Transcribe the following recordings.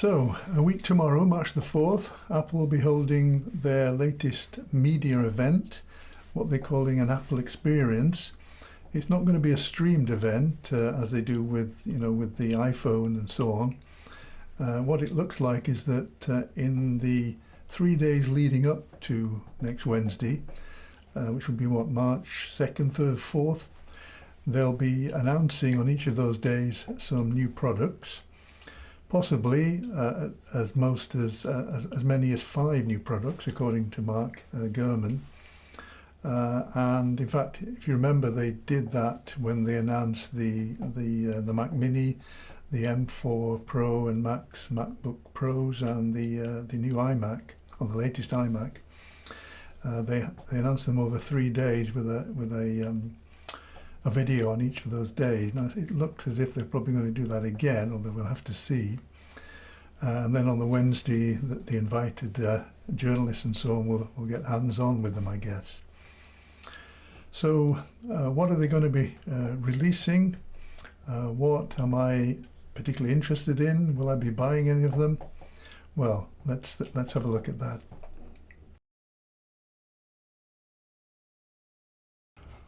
So, a week tomorrow, March the 4th, Apple will be holding their latest media event, what they're calling an Apple Experience. It's not going to be a streamed event as they do with, with the iPhone and so on. What it looks like is that in the 3 days leading up to next Wednesday, which will be March 2nd, 3rd, 4th, they'll be announcing on each of those days some new products. Possibly as many as 5 new products, according to Mark Gurman. And in fact, if you remember, they did that when they announced the Mac Mini, the M4 Pro and MacBook Pros, and the new iMac, or the latest iMac. They announced them over 3 days with a video on each of those days. Now it looks as if they're probably going to do that again, although we'll have to see. And then on the Wednesday, the invited journalists and so on will get hands-on with them, I guess. So what are they going to be releasing? What am I particularly interested in? Will I be buying any of them? Well, let's have a look at that.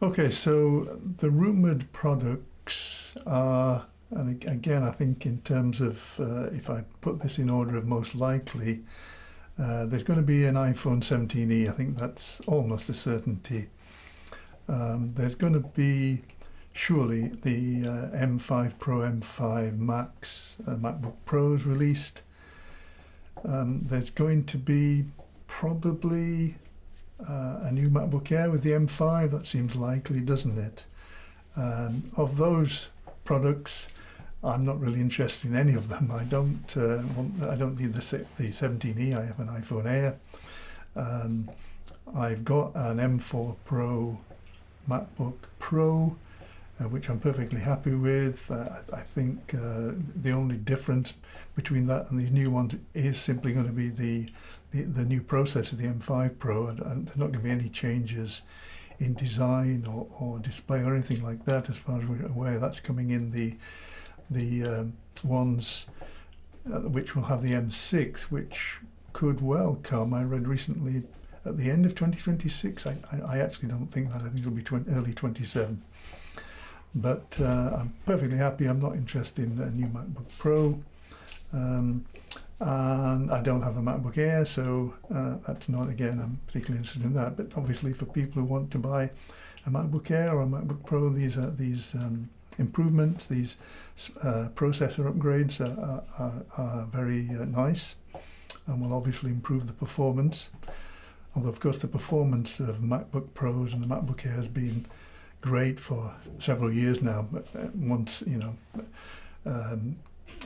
Okay, so the rumoured products are, and again, I think in terms of, if I put this in order of most likely, there's going to be an iPhone 17e. I think that's almost a certainty. There's going to be surely the M5 Pro, M5 Max, MacBook Pros released. There's going to be probably a new MacBook Air with the M5. That seems likely, doesn't it? Of those products, I'm not really interested in any of them. I don't need the 17e. I have an iPhone Air. I've got an M4 Pro MacBook Pro, which I'm perfectly happy with. I think the only difference between that and these new ones is simply going to be the new processor, the M5 Pro, and there's not going to be any changes in design or display or anything like that, as far as we're aware. That's coming in the ones which will have the M6, which could well come, I read recently, at the end of 2026. I actually don't think that. I think it'll be early 27. But I'm perfectly happy. I'm not interested in a new MacBook Pro. And I don't have a MacBook Air, so that's not, again, I'm particularly interested in that. But obviously for people who want to buy a MacBook Air or a MacBook Pro, these improvements, these processor upgrades are very nice, and will obviously improve the performance. Although of course the performance of MacBook Pros and the MacBook Air has been great for several years now, but once,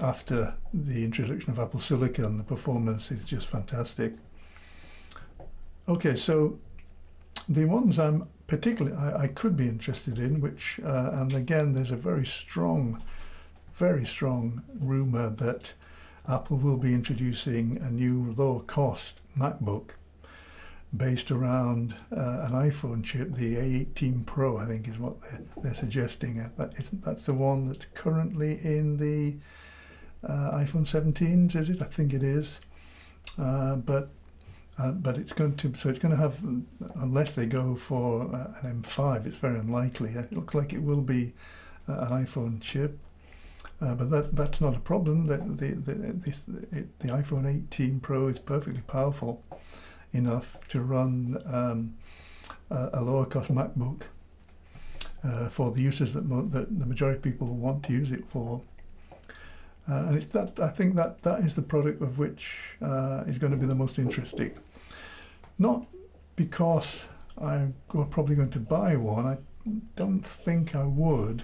after the introduction of Apple Silicon, the performance is just fantastic. Okay, so the ones I'm particularly, I could be interested in, which, and again, there's a very strong rumor that Apple will be introducing a new lower-cost MacBook based around an iPhone chip, the A18 Pro, I think is what they're suggesting. That's the one that's currently in the iPhone 17s, is it? I think it is. But it's going to have, unless they go for an M5, it's very unlikely. It looks like it will be an iPhone chip, but that's not a problem. The iPhone 18 Pro is perfectly powerful enough to run a lower cost MacBook for the uses that the majority of people want to use it for. And it's that, I think that is the product of which is going to be the most interesting. Not because I'm probably going to buy one. I don't think I would,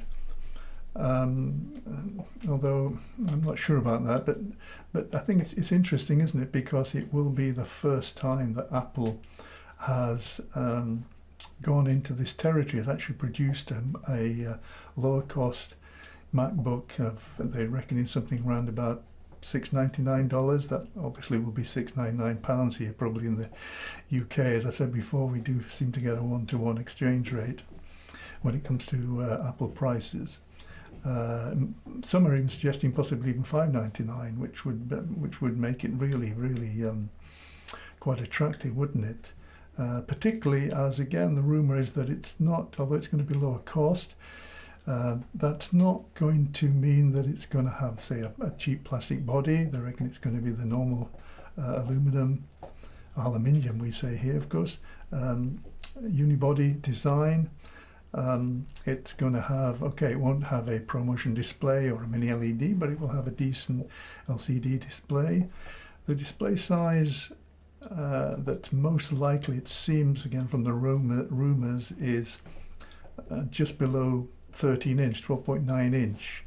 although I'm not sure about that. But I think it's interesting, isn't it? Because it will be the first time that Apple has gone into this territory, has actually produced a lower cost MacBook. They're reckoning something around about $699. That obviously will be £699 here, probably in the UK. As I said before, we do seem to get a 1-to-1 exchange rate when it comes to Apple prices. Some are even suggesting possibly even $599, which would make it really, really quite attractive, wouldn't it? Particularly as, again, the rumour is that it's not, although it's going to be lower cost, that's not going to mean that it's going to have, say, a cheap plastic body. They reckon it's going to be the normal aluminium we say here, of course, unibody design. It's going to have, okay, it won't have a ProMotion display or a mini LED, but it will have a decent LCD display. The display size that's most likely, it seems, again from the rumours, is just below 13 inch, 12.9 inch,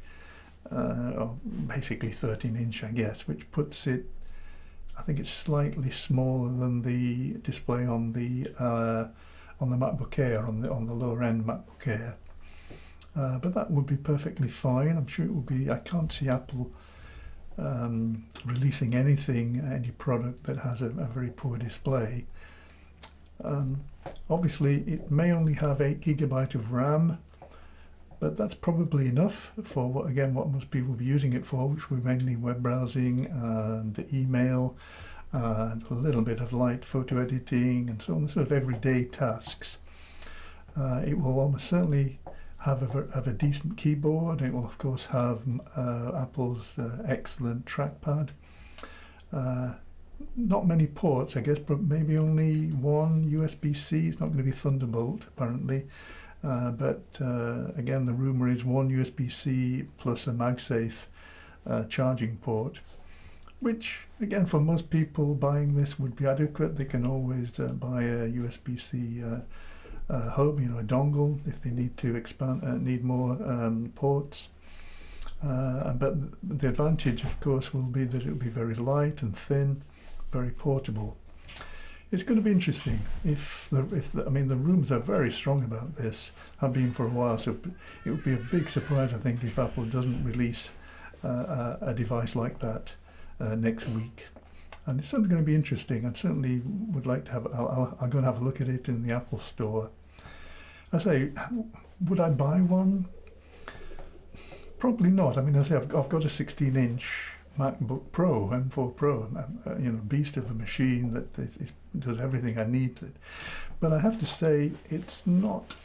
or basically 13 inch, I guess, which puts it, I think it's slightly smaller than the display on the MacBook Air, on the lower end MacBook Air. But that would be perfectly fine. I'm sure it would be. I can't see Apple releasing any product that has a very poor display. Obviously, it may only have 8 GB of RAM, but that's probably enough for what most people will be using it for, which will be mainly web browsing and email and a little bit of light photo editing and so on, the sort of everyday tasks. It will almost certainly have a decent keyboard. It will, of course, have Apple's excellent trackpad. Not many ports, I guess, but maybe only one USB-C. It's not going to be Thunderbolt, apparently. But again, the rumour is one USB-C plus a MagSafe charging port, which, again, for most people buying this would be adequate. They can always buy a USB-C hub, a dongle, if they need to need more ports. But the advantage, of course, will be that it will be very light and thin, very portable. It's going to be interesting. I mean, the rumours are very strong about this, have been for a while, so it would be a big surprise, I think, if Apple doesn't release a device like that next week. And it's certainly going to be interesting. I certainly would like to I'm going to have a look at it in the Apple Store. I say, would I buy one? Probably not. I mean, I say I've got a 16-inch MacBook Pro, M4 Pro, beast of a machine that does everything I need. But I have to say, it's not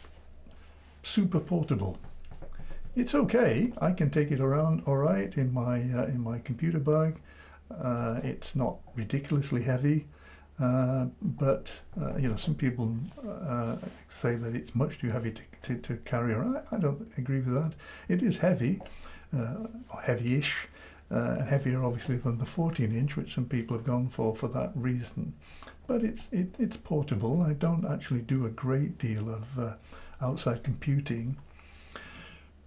super portable. It's okay. I can take it around all right in my computer bag. It's not ridiculously heavy, but some people say that it's much too heavy to carry around. I don't agree with that. It is heavy, or heavy-ish. And heavier, obviously, than the 14-inch, which some people have gone for that reason. But it's portable. I don't actually do a great deal of outside computing.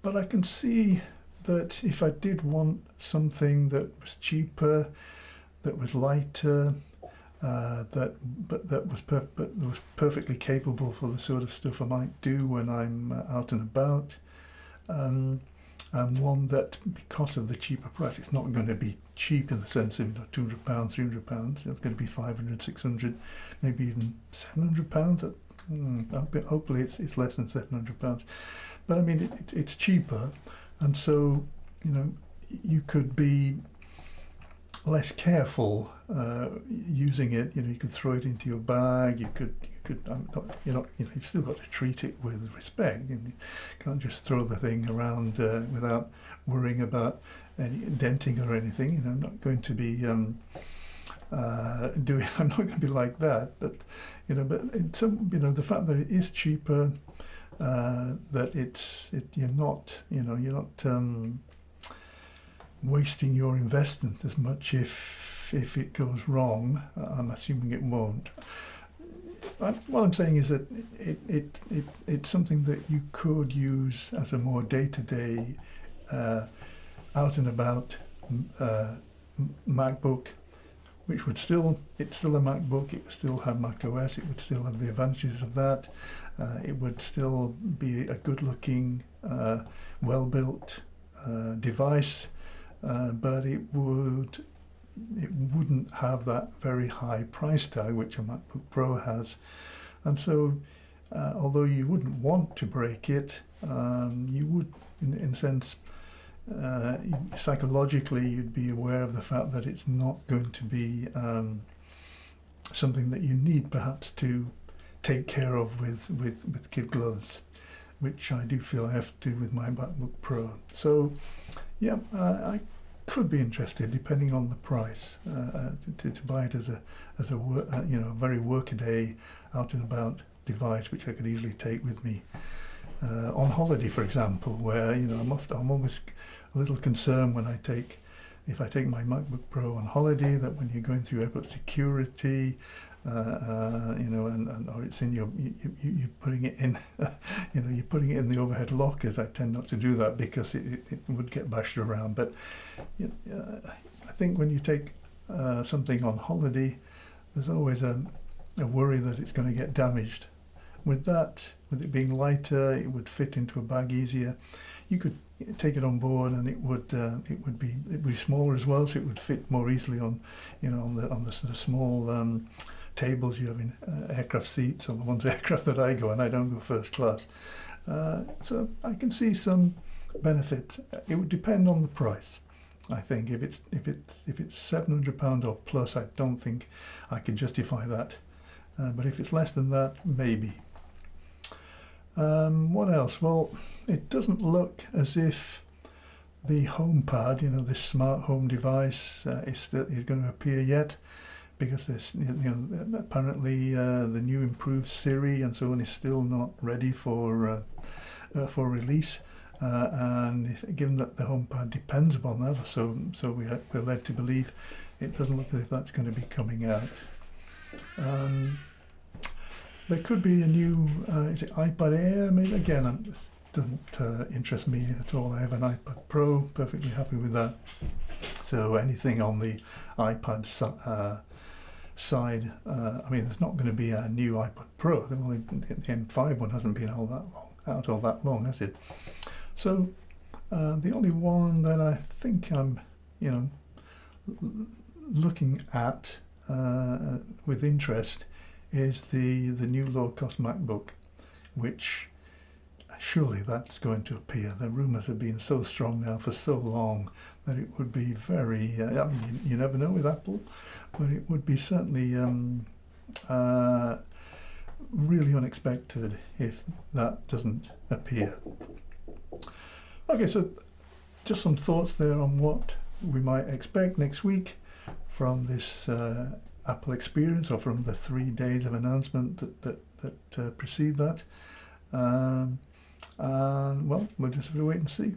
But I can see that if I did want something that was cheaper, that was lighter, that was perfectly capable for the sort of stuff I might do when I'm out and about. And one that, because of the cheaper price, it's not going to be cheap in the sense of £200, £300. It's going to be 500, 600, maybe even £700. Hopefully it's less than £700. But I mean, it's cheaper, and so you could be less careful using it. You could throw it into your bag. You've still got to treat it with respect. You can't just throw the thing around without worrying about any denting or anything. I'm not going to be I'm not going to be like that. But the fact that it is cheaper, that you're not wasting your investment as much if it goes wrong. I'm assuming it won't. What I'm saying is that it's something that you could use as a more day-to-day, out and about MacBook, which it's still a MacBook. It would still have Mac OS. It would still have the advantages of that. It would still be a good-looking, well-built device, but it wouldn't have that very high price tag which a MacBook Pro has. And so although you wouldn't want to break it, you would in a sense psychologically you'd be aware of the fact that it's not going to be something that you need perhaps to take care of with kid gloves, which I do feel I have to do with my MacBook Pro. So yeah, I could be interested, depending on the price, to buy it as a very workaday, out and about device which I could easily take with me on holiday, for example, where I'm always a little concerned when if I take my MacBook Pro on holiday, that when you're going through airport security, or it's in you're putting it in, you're putting it in the overhead lockers. I tend not to do that because it would get bashed around. But I think when you take something on holiday, there's always a worry that it's going to get damaged. With it being lighter, it would fit into a bag easier. You could take it on board, and it would be smaller as well, so it would fit more easily on the sort of small tables you have in aircraft seats, on the ones aircraft that I go, and I don't go first class. So I can see some benefit. It would depend on the price. I think if it's £700 or plus, I don't think I can justify that. But if it's less than that, maybe. What else? Well, it doesn't look as if the HomePad, this smart home device, is going to appear yet, because there's, apparently the new improved Siri and so on is still not ready for release. And given that the HomePad depends upon that, so we're led to believe it doesn't look as if that's going to be coming out. There could be a new is it iPad Air? Maybe again, it doesn't interest me at all. I have an iPad Pro, perfectly happy with that. So anything on the iPad side, there's not going to be a new iPad Pro. The M5 one hasn't been out all that long, has it? So the only one that I think I'm, looking at with interest is the new low-cost MacBook, which surely that's going to appear. The rumours have been so strong now for so long that it would be very, you never know with Apple, but it would be certainly really unexpected if that doesn't appear. Okay, so just some thoughts there on what we might expect next week from this Apple experience, or from the 3 days of announcement that precede that. Well, we'll just have to wait and see.